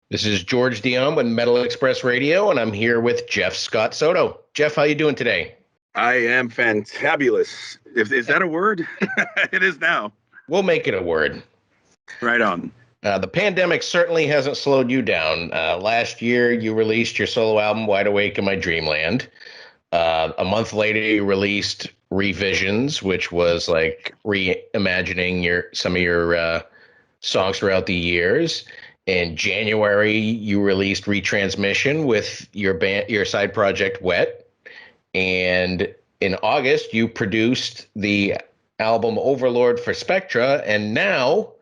This is George Dionne with Metal Express Radio, and I'm here with Jeff Scott Soto. Jeff, how you doing today? I am fantabulous. Is that a word? It is now. We'll make it a word. Right on. The pandemic certainly hasn't slowed you down. Last year, you released your solo album, Wide Awake in My Dreamland. A month later, you released Revisions, which was like reimagining some of your songs throughout the years. In January, you released Retransmission with your side project Wet. And in August, you produced the album Overlord for Spectra. And now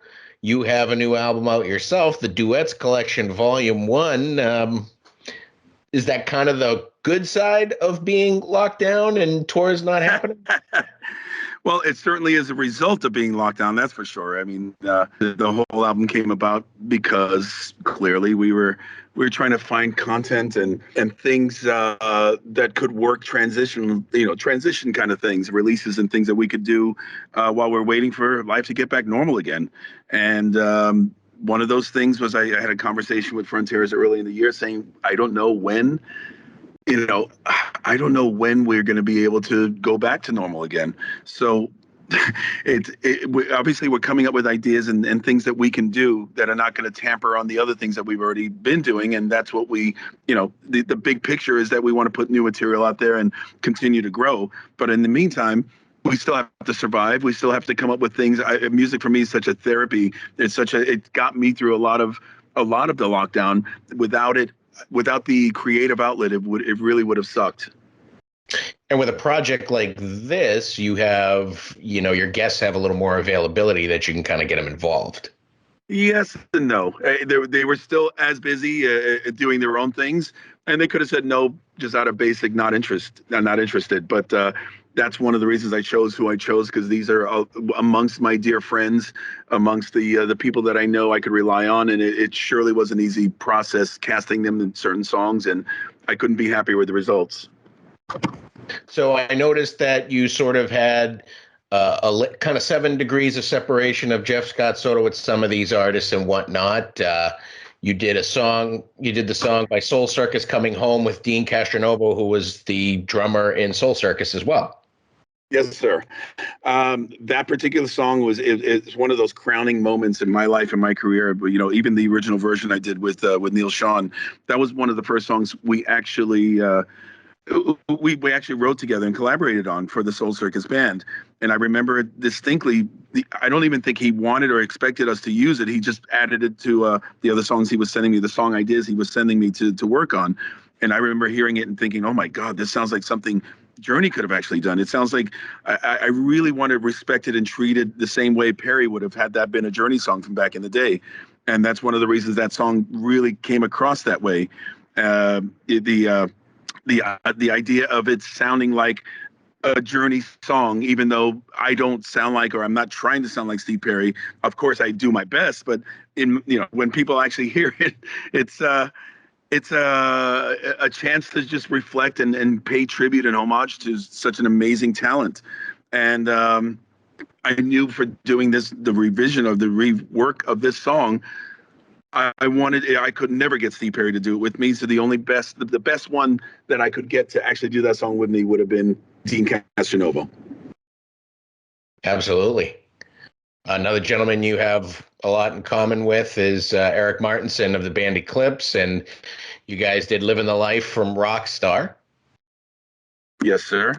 you have a new album out yourself, the Duets Collection Volume 1. Is that kind of the good side of being locked down and tours not happening? Well, it certainly is a result of being locked down, that's for sure. I mean, the whole album came about because clearly we were trying to find content and things that could work transition kind of things, releases and things that we could do while we're waiting for life to get back normal again. And one of those things was I had a conversation with Frontiers early in the year saying, I don't know when we're going to be able to go back to normal again. So obviously we're coming up with ideas and things that we can do that are not going to tamper on the other things that we've already been doing. And that's what the big picture is, that we want to put new material out there and continue to grow. But in the meantime, we still have to survive. We still have to come up with things. Music for me is such a therapy. It got me through a lot of the lockdown. Without the creative outlet, it really would have sucked. And with a project like this, you have, your guests have a little more availability that you can kind of get them involved. Yes and no. They were still as busy doing their own things, and they could have said no just out of basic not interested. But that's one of the reasons I chose who I chose, because these are amongst my dear friends, amongst the people that I know I could rely on, and it surely was an easy process casting them in certain songs, and I couldn't be happier with the results. So I noticed that you sort of had kind of 7 degrees of separation of Jeff Scott Soto with some of these artists and whatnot. You did the song by Soul Circus, Coming Home, with Dean Castronovo, who was the drummer in Soul Circus as well. Yes, sir. That particular song it's one of those crowning moments in my life and my career. But even the original version I did with Neil Sean, that was one of the first songs we actually wrote together and collaborated on for the Soul Circus band. And I remember distinctly, I don't even think he wanted or expected us to use it. He just added it to the other songs he was sending me, the song ideas he was sending me to work on. And I remember hearing it and thinking, oh my God, this sounds like something Journey could have actually done. It sounds like I really want to respect it and treat it the same way Perry would have had that been a Journey song from back in the day. And that's one of the reasons that song really came across that way. The idea of it sounding like a Journey song, even though I don't sound like, or I'm not trying to sound like Steve Perry. Of course, I do my best, but when people actually hear it, it's a chance to just reflect and pay tribute and homage to such an amazing talent. And I knew for doing this, the revision of the rework of this song, I could never get Steve Perry to do it with me. So the best one that I could get to actually do that song with me would have been Dean Castronovo. Absolutely. Another gentleman you have a lot in common with is Eric Martinson of the band Eclipse, and you guys did Living the Life from Rockstar. Yes, sir.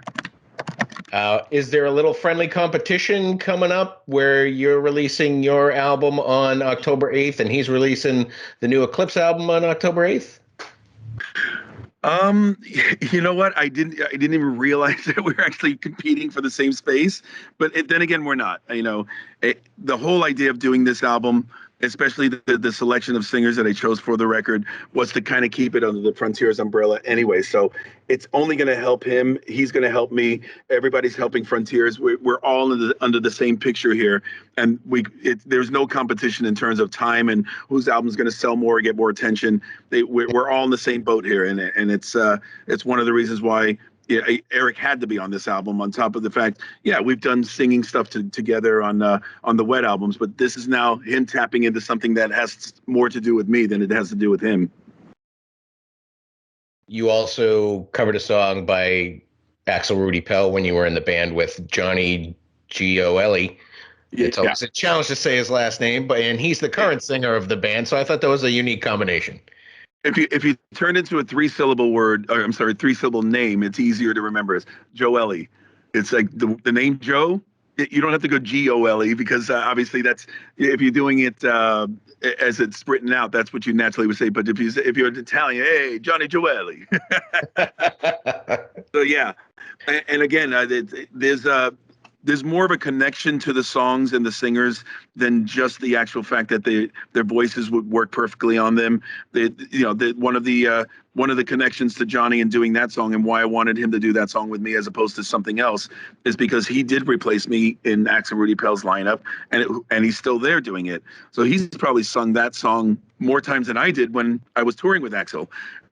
Is there a little friendly competition coming up where you're releasing your album on October 8th and he's releasing the new Eclipse album on October 8th? You know what? I didn't even realize that we were actually competing for the same space. But then again, we're not. The whole idea of doing this album, especially the selection of singers that I chose for the record, was to kind of keep it under the Frontiers umbrella anyway. So it's only going to help him. He's going to help me. Everybody's helping Frontiers. We're all under the same picture here. And there's no competition in terms of time and whose album's going to sell more or get more attention. We're all in the same boat here. And it's one of the reasons why yeah, Eric had to be on this album. On top of the fact, yeah, we've done singing stuff together on the Wet albums, but this is now him tapping into something that has more to do with me than it has to do with him. You also covered a song by Axel Rudy Pell when you were in the band with Johnny Gioeli. It's Yeah. always a challenge to say his last name, and he's the current singer of the band, so I thought that was a unique combination. If you turn into a three-syllable word, or I'm sorry, three-syllable name, it's easier to remember. It's Joeli. It's like the name Joe. You don't have to go G-O-L-E because obviously that's if you're doing it as it's written out, that's what you naturally would say. But if you're Italian, hey, Johnny Joeli. So yeah, and again, there's more of a connection to the songs and the singers than just the actual fact that their voices would work perfectly on them. One of the connections to Johnny in doing that song and why I wanted him to do that song with me as opposed to something else is because he did replace me in Axel Rudy Pell's lineup, and he's still there doing it. So he's probably sung that song more times than I did when I was touring with Axel.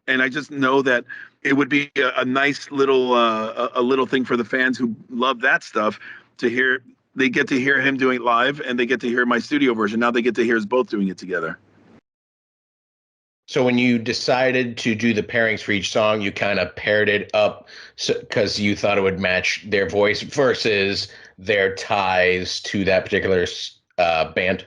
And I just know that it would be a nice little a little thing for the fans who love that stuff to hear. They get to hear him doing it live, and they get to hear my studio version. Now they get to hear us both doing it together. So when you decided to do the pairings for each song, you kind of paired it up because you thought it would match their voice versus their ties to that particular band.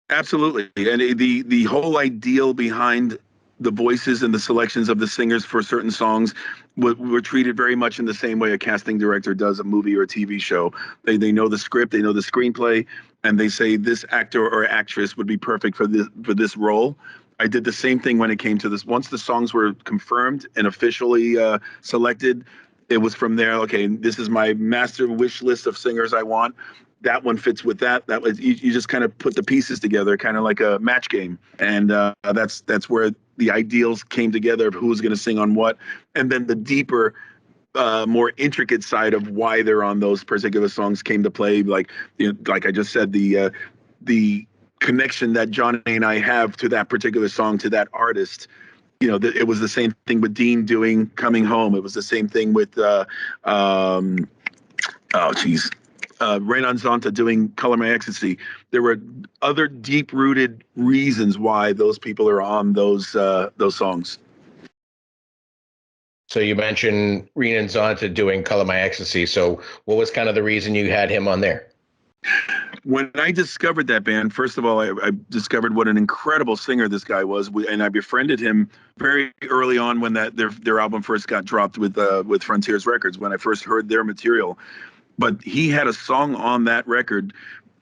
Absolutely, and the whole ideal behind the voices and the selections of the singers for certain songs were treated very much in the same way a casting director does a movie or a TV show. They know the script, they know the screenplay, and they say this actor or actress would be perfect for this role. I did the same thing when it came to this. Once the songs were confirmed and officially selected, it was from there. Okay, this is my master wish list of singers I want. That one fits with that. That was you just kind of put the pieces together, kind of like a match game, and that's where the ideals came together of who was going to sing on what, and then the deeper, more intricate side of why they're on those particular songs came to play. Like like I just said, the connection that Johnny and I have to that particular song, to that artist. It was the same thing with Dean doing "Coming Home." It was the same thing with Renan Zonta doing "Color My Ecstasy." There were other deep-rooted reasons why those people are on those songs. So you mentioned Renan Zonta doing "Color My Ecstasy." So what was kind of the reason you had him on there? When I discovered that band, first of all, I discovered what an incredible singer this guy was, and I befriended him very early on when their album first got dropped with Frontiers Records. When I first heard their material. But he had a song on that record.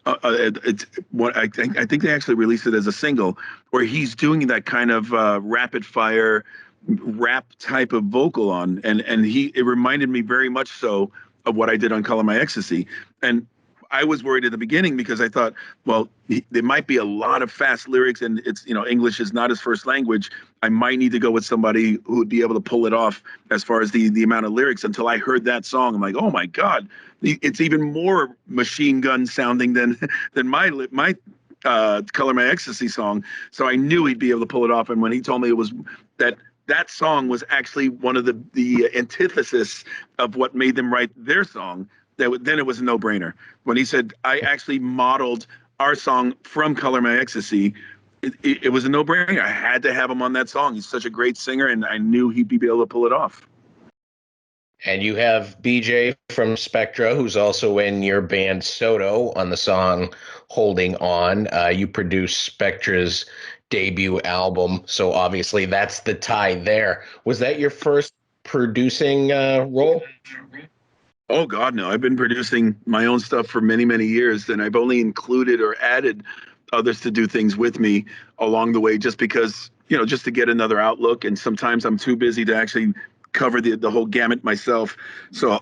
It's what I think they actually released it as a single, where he's doing that kind of rapid fire rap type of vocal on, and it reminded me very much so of what I did on "Color My Ecstasy." And I was worried at the beginning because I thought, well, there might be a lot of fast lyrics, and it's English is not his first language. I might need to go with somebody who would be able to pull it off as far as the amount of lyrics. Until I heard that song, I'm like, oh my God, it's even more machine gun sounding than my "Color My Ecstasy" song. So I knew he'd be able to pull it off. And when he told me it was that song was actually one of the antithesis of what made them write their song, then it was a no-brainer. When he said, I actually modeled our song from "Color My Ecstasy," it was a no-brainer. I had to have him on that song. He's such a great singer, and I knew he'd be able to pull it off. And you have BJ from Spectra, who's also in your band Soto on the song "Holding On." You produced Spectra's debut album, so obviously that's the tie there. Was that your first producing role? Oh, God, no. I've been producing my own stuff for many, many years, and I've only included or added others to do things with me along the way just because, just to get another outlook. And sometimes I'm too busy to actually cover the whole gamut myself. So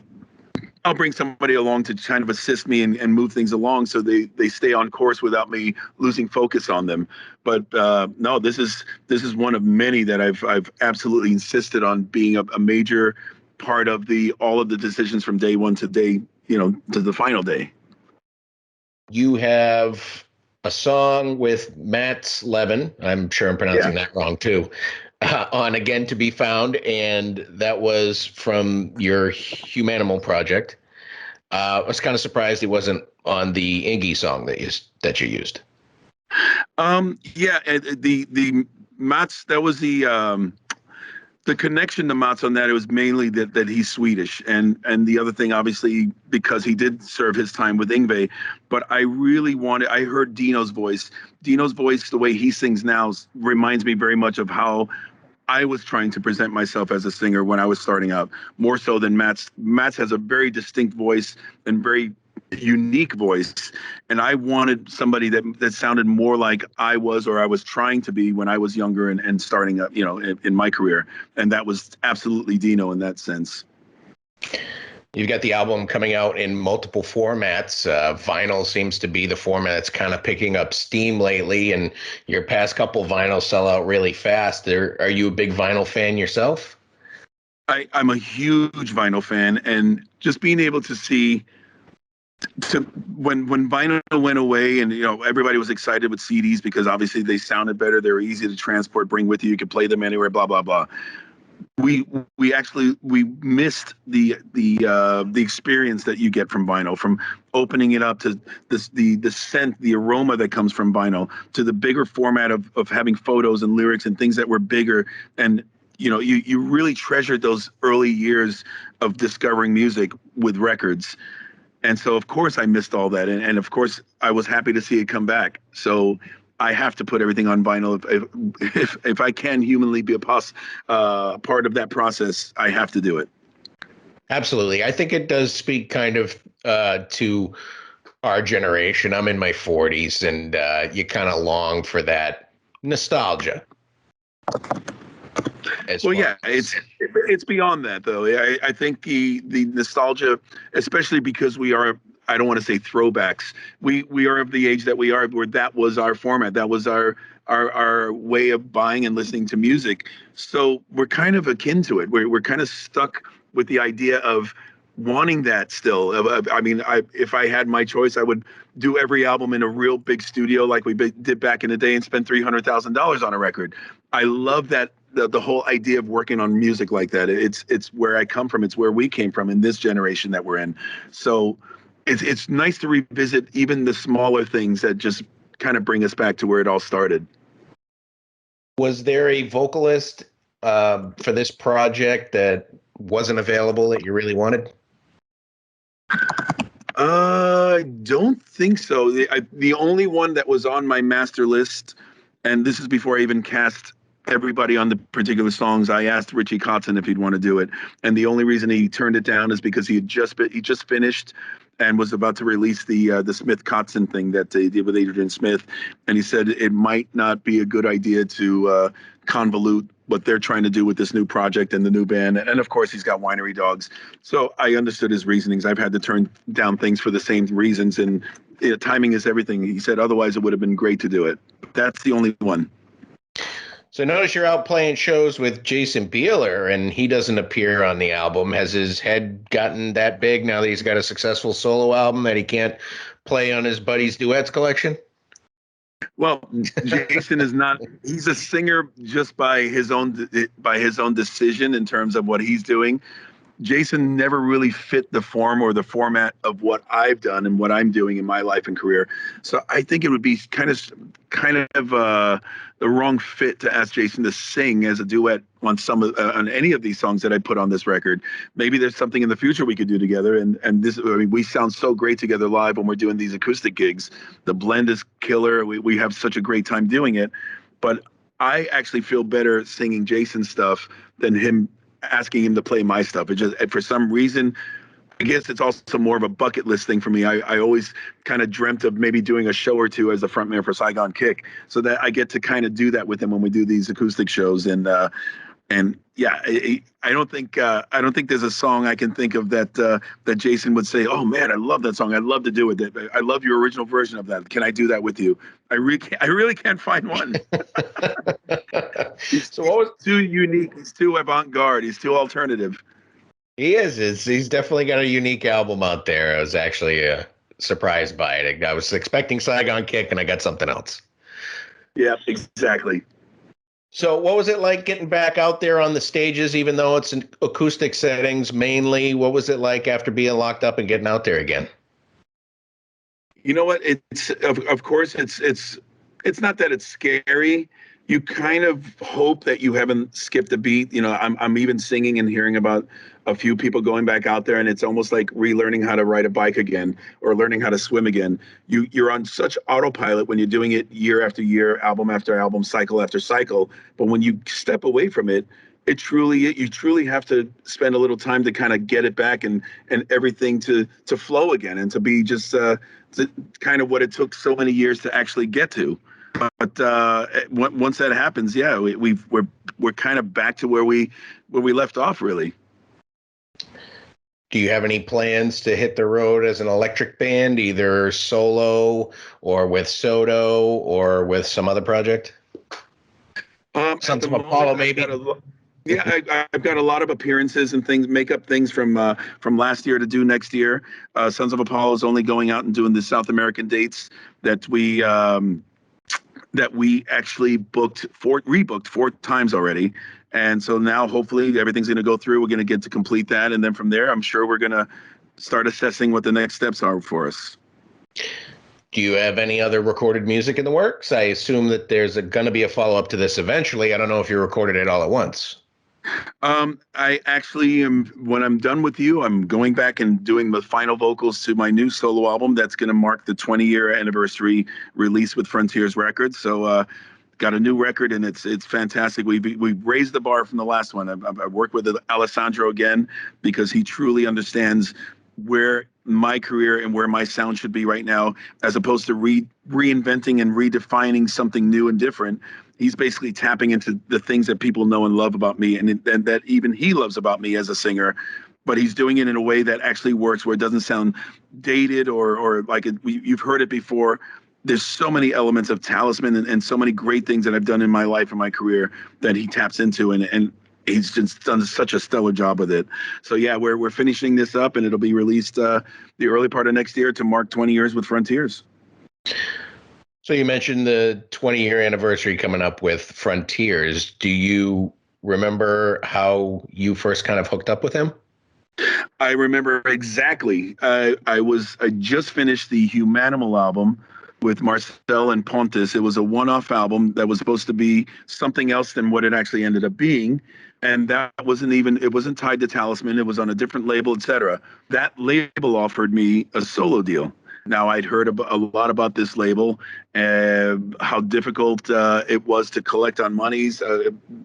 I'll bring somebody along to kind of assist me and move things along so they stay on course without me losing focus on them. But no, this is one of many that I've absolutely insisted on being a major part of all of the decisions from day one to to the final day. You have a song with Matt Levin. I'm sure I'm pronouncing that wrong too. on Again to Be Found, and that was from your Humanimal project. I was kind of surprised it wasn't on the Iggy song that you used. Yeah, the Mats, that was the connection to Mats on that. It was mainly that he's Swedish, and the other thing, obviously, because he did serve his time with Yngwie. But I really wanted. I heard Dino's voice. Dino's voice, the way he sings now, reminds me very much of how I was trying to present myself as a singer when I was starting out, more so than Matt's. Matt's has a very distinct voice and very unique voice, and I wanted somebody that sounded more like I was, or I was trying to be when I was younger and starting up, in my career. And that was absolutely Dino in that sense. You've got the album coming out in multiple formats. Vinyl seems to be the format that's kind of picking up steam lately, and your past couple vinyls sell out really fast. Are you a big vinyl fan yourself? I'm a huge vinyl fan, and just being able to see when vinyl went away, and everybody was excited with CDs because obviously they sounded better, they were easy to transport, bring with you, you could play them anywhere, blah blah blah. We missed the experience that you get from vinyl, from opening it up to the scent, the aroma that comes from vinyl, to the bigger format of having photos and lyrics and things that were bigger. And you really treasured those early years of discovering music with records. And so, of course, I missed all that. And of course, I was happy to see it come back. So I have to put everything on vinyl. If I can humanly be a part of that process, I have to do it. Absolutely. I think it does speak kind of to our generation. I'm in my 40s, and you kind of long for that nostalgia. Well, yeah, it's beyond that, though. I think the nostalgia, especially because we are, I don't want to say throwbacks. We are of the age that we are, where that was our format. That was our way of buying and listening to music. So we're kind of akin to it. We're kind of stuck with the idea of wanting that still. I mean, if I had my choice, I would do every album in a real big studio like we did back in the day and spend $300,000 on a record. I love that. The whole idea of working on music like that. It's where I come from. It's where we came from in this generation that we're in. So it's nice to revisit even the smaller things that just kind of bring us back to where it all started. Was there a vocalist for this project that wasn't available that you really wanted? I don't think so. The only one that was on my master list, and this is before I even cast everybody on the particular songs, I asked Richie Kotzen if he'd want to do it, and the only reason he turned it down is because he just finished and was about to release the Smith Kotzen thing that they did with Adrian Smith, and he said it might not be a good idea to convolute what they're trying to do with this new project and the new band. And of course, he's got Winery Dogs, so I understood his reasonings. I've had to turn down things for the same reasons, and timing is everything. He said otherwise it would have been great to do it. That's the only one. So notice you're out playing shows with Jason Bieler, and he doesn't appear on the album. Has his head gotten that big now that he's got a successful solo album that he can't play on his buddy's Duets Collection? Well, Jason is not. He's a singer just by his own decision in terms of what he's doing. Jason never really fit the form or the format of what I've done and what I'm doing in my life and career. So I think it would be kind of the wrong fit to ask Jason to sing as a duet on on any of these songs that I put on this record. Maybe there's something in the future we could do together. And this, I mean, we sound so great together live when we're doing these acoustic gigs. The blend is killer. We have such a great time doing it. But I actually feel better singing Jason's stuff than asking him to play my stuff. It just, for some reason, I guess it's also more of a bucket list thing for me. I always kind of dreamt of maybe doing a show or two as the frontman for Saigon Kick, so that I get to kind of do that with him when we do these acoustic shows. And yeah, I don't think there's a song I can think of that Jason would say, "Oh man, I love that song. I'd love to do it. I love your original version of that. Can I do that with you?" I really can't find one. He's too unique. He's too avant-garde. He's too alternative. He is. He's definitely got a unique album out there. I was actually surprised by it. I was expecting Saigon Kick, and I got something else. Yeah, exactly. So what was it like getting back out there on the stages, even though it's in acoustic settings mainly? What was it like after being locked up and getting out there again? You know what? It's of course it's not that it's scary. You kind of hope that you haven't skipped a beat. You know, I'm even singing and hearing about a few people going back out there, and it's almost like relearning how to ride a bike again or learning how to swim again. You're on such autopilot when you're doing it year after year, album after album, cycle after cycle. But when you step away from it, you truly have to spend a little time to kind of get it back and everything to flow again and to be just kind of what it took so many years to actually get to. But once that happens, yeah, we're kind of back to where we left off, really. Do you have any plans to hit the road as an electric band, either solo or with Soto or with some other project? At Sons the of moment, Apollo, maybe? I've got a lot of appearances and things, makeup things from last year to do next year. Sons of Apollo is only going out and doing the South American dates that we actually rebooked 4 times already. And so now hopefully everything's going to go through. We're going to get to complete that. And then from there, I'm sure we're going to start assessing what the next steps are for us. Do you have any other recorded music in the works? I assume that there's going to be a follow-up to this eventually. I don't know if you recorded it all at once. I actually am, when I'm done with you, I'm going back and doing the final vocals to my new solo album that's going to mark the 20-year anniversary release with Frontiers Records. So got a new record, and it's fantastic. We've raised the bar from the last one. I worked with Alessandro again because he truly understands where my career and where my sound should be right now, as opposed to reinventing and redefining something new and different. He's basically tapping into the things that people know and love about me, and that even he loves about me as a singer. But he's doing it in a way that actually works, where it doesn't sound dated or like you've heard it before. There's so many elements of Talisman and so many great things that I've done in my life and my career that he taps into, and he's just done such a stellar job with it. So yeah, we're finishing this up, and it'll be released the early part of next year to mark 20 years with Frontiers. So you mentioned the 20-year anniversary coming up with Frontiers. Do you remember how you first kind of hooked up with him? I remember exactly. I just finished the Humanimal album with Marcel and Pontus. It was a one-off album that was supposed to be something else than what it actually ended up being. And that it wasn't tied to Talisman. It was on a different label, etc. That label offered me a solo deal. Now, I'd heard a lot about this label, how difficult it was to collect on monies,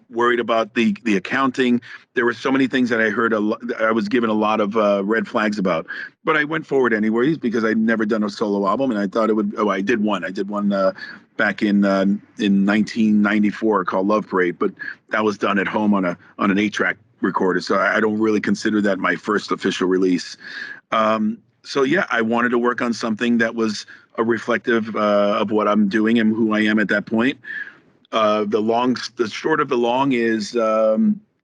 worried about the accounting. There were so many things that I heard. I was given a lot of red flags about. But I went forward anyways because I'd never done a solo album, and I thought it would. Oh, I did one. I did one back in 1994 called Love Parade, but that was done at home on an 8-track recorder. So I don't really consider that my first official release. So yeah, I wanted to work on something that was a reflective of what I'm doing and who I am at that point. The short of the long is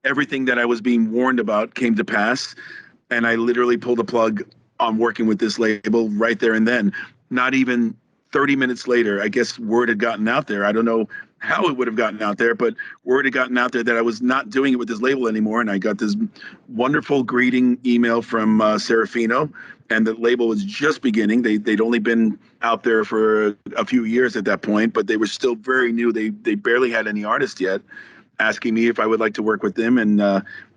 everything that I was being warned about came to pass, and I literally pulled the plug on working with this label right there and then. Not even 30 minutes later, I guess word had gotten out there. I don't know how it would have gotten out there, but word had gotten out there that I was not doing it with this label anymore. And I got this wonderful greeting email from Serafino, and the label was just beginning. They'd only been out there for a few years at that point, but they were still very new. They barely had any artists yet, asking me if I would like to work with them. And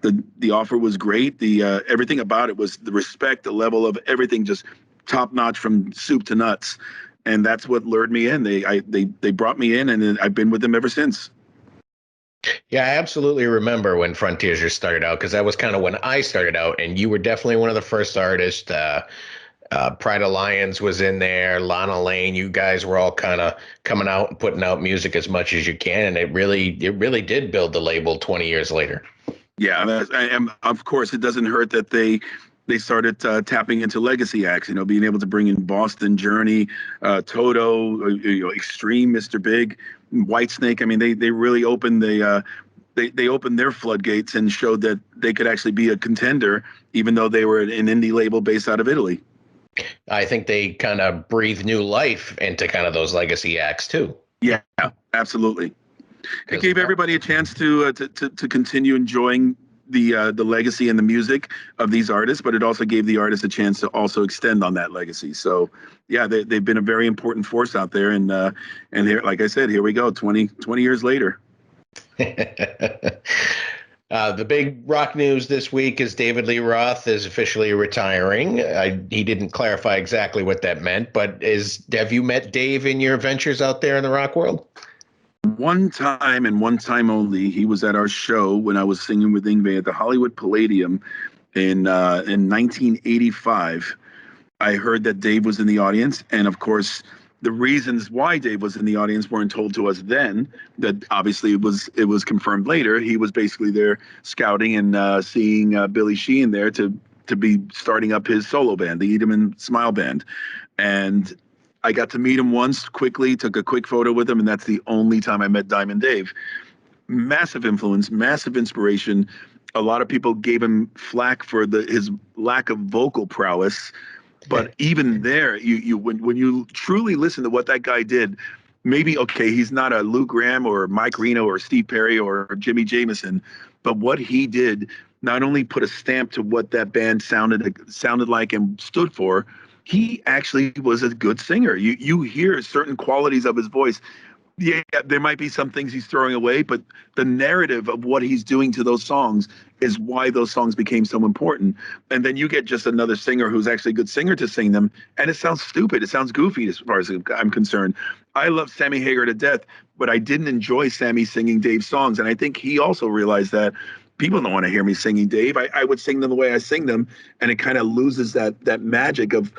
the offer was great. Everything about it was the respect, the level of everything, just top notch from soup to nuts. And that's what lured me in. They brought me in, and I've been with them ever since. Yeah, I absolutely remember when Frontiers just started out, because that was kind of when I started out, and you were definitely one of the first artists. Pride of Lions was in there, Lana Lane. You guys were all kind of coming out and putting out music as much as you can, and it really did build the label 20 years later. Yeah, and of course, it doesn't hurt that they started tapping into legacy acts, being able to bring in Boston, Journey, Toto, Extreme, Mr. Big, Whitesnake. I mean, they really opened they opened their floodgates and showed that they could actually be a contender, even though they were an indie label based out of Italy. I think they kind of breathed new life into kind of those legacy acts too. Yeah, absolutely. It gave everybody a chance to continue enjoying the legacy and the music of these artists, but it also gave the artists a chance to also extend on that legacy. So yeah, they've been a very important force out there, and here, like I said, here we go, 20 years later. The big rock news this week is David Lee Roth is officially retiring. He didn't clarify exactly what that meant, but have you met Dave in your ventures out there in the rock world? One time and one time only. He was at our show when I was singing with Yngwie at the Hollywood Palladium in 1985. I heard that Dave was in the audience, and of course, the reasons why Dave was in the audience weren't told to us then. That obviously it was confirmed later. He was basically there scouting and seeing Billy Sheehan there to be starting up his solo band, the Eat 'Em and Smile Band, and I got to meet him once quickly, took a quick photo with him, and that's the only time I met Diamond Dave. Massive influence, massive inspiration. A lot of people gave him flack for his lack of vocal prowess. But even there, when you truly listen to what that guy did, maybe, okay, he's not a Lou Gramm or Mike Reno or Steve Perry or Jimmy Jamison, but what he did not only put a stamp to what that band sounded like and stood for, he actually was a good singer. You hear certain qualities of his voice. Yeah, there might be some things he's throwing away, but the narrative of what he's doing to those songs is why those songs became so important. And then you get just another singer who's actually a good singer to sing them, and it sounds stupid. It sounds goofy as far as I'm concerned. I love Sammy Hagar to death, but I didn't enjoy Sammy singing Dave's songs, and I think he also realized that people don't want to hear me singing Dave. I would sing them the way I sing them, and it kind of loses that magic of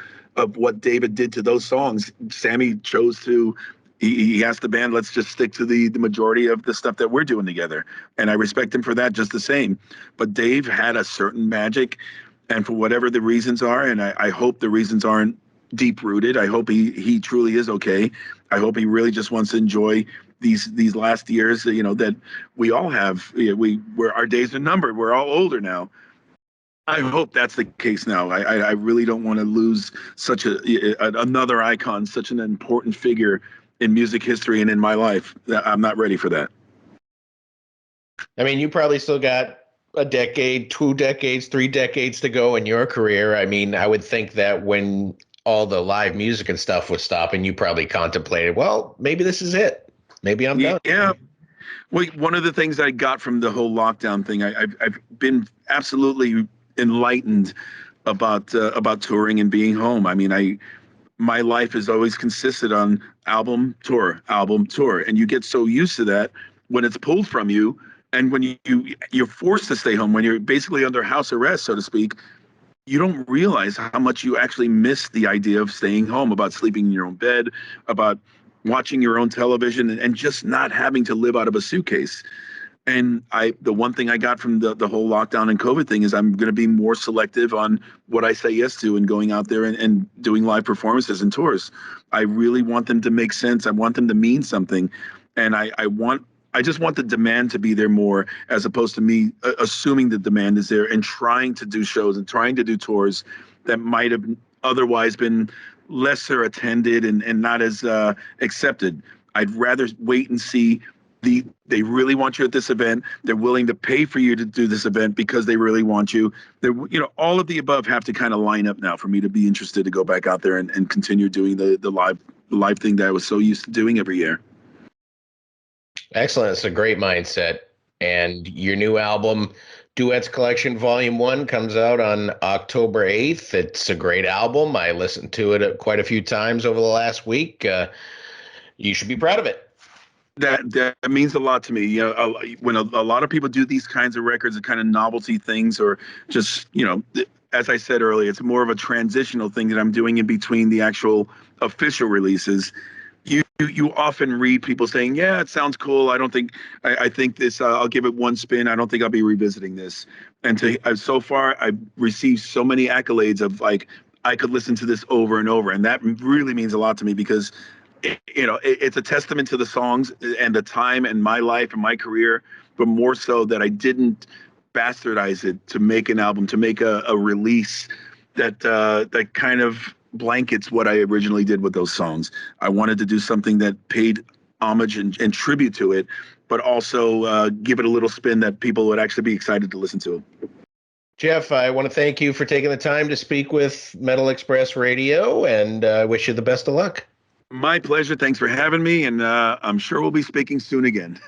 what David did to those songs. Sammy chose to. He asked the band, let's just stick to the majority of the stuff that we're doing together. And I respect him for that just the same. But Dave had a certain magic, and for whatever the reasons are, and I hope the reasons aren't deep-rooted. I hope he truly is okay. I hope he really just wants to enjoy these last years, that we all have. Where our days are numbered. We're all older now. I hope that's the case now. I really don't want to lose such another icon, such an important figure in music history and in my life. I'm not ready for that. I mean, you probably still got a decade, 2 decades, 3 decades to go in your career. I mean, I would think that when all the live music and stuff was stopping, you probably contemplated, well, maybe this is it. Maybe I'm done. Yeah. Well, one of the things I got from the whole lockdown thing, I've been absolutely enlightened about touring and being home. I mean, my life has always consisted on album, tour, and you get so used to that when it's pulled from you, and when you're forced to stay home, when you're basically under house arrest, so to speak, you don't realize how much you actually miss the idea of staying home, about sleeping in your own bed, about watching your own television, and just not having to live out of a suitcase. And the one thing I got from the whole lockdown and COVID thing is I'm going to be more selective on what I say yes to and going out there and doing live performances and tours. I really want them to make sense. I want them to mean something. And I just want the demand to be there more, as opposed to me assuming the demand is there and trying to do shows and trying to do tours that might have otherwise been lesser attended and not as accepted. I'd rather wait and see. They really want you at this event. They're willing to pay for you to do this event because they really want you. All of the above have to kind of line up now for me to be interested to go back out there and continue doing the live thing that I was so used to doing every year. Excellent. It's a great mindset. And your new album, Duets Collection Volume 1, comes out on October 8th. It's a great album. I listened to it quite a few times over the last week. You should be proud of it. That means a lot to me. When a lot of people do these kinds of records, the kind of novelty things, or just, as I said earlier, it's more of a transitional thing that I'm doing in between the actual official releases. You often read people saying, yeah, it sounds cool. I think this, I'll give it one spin. I don't think I'll be revisiting this. And so far, I've received so many accolades of like, I could listen to this over and over. And that really means a lot to me, because it's a testament to the songs and the time and my life and my career, but more so that I didn't bastardize it to make an album, to make a release that kind of blankets what I originally did with those songs. I wanted to do something that paid homage and tribute to it, but also give it a little spin that people would actually be excited to listen to. Jeff, I want to thank you for taking the time to speak with Metal Express Radio, and wish you the best of luck. My pleasure. Thanks for having me, and I'm sure we'll be speaking soon again.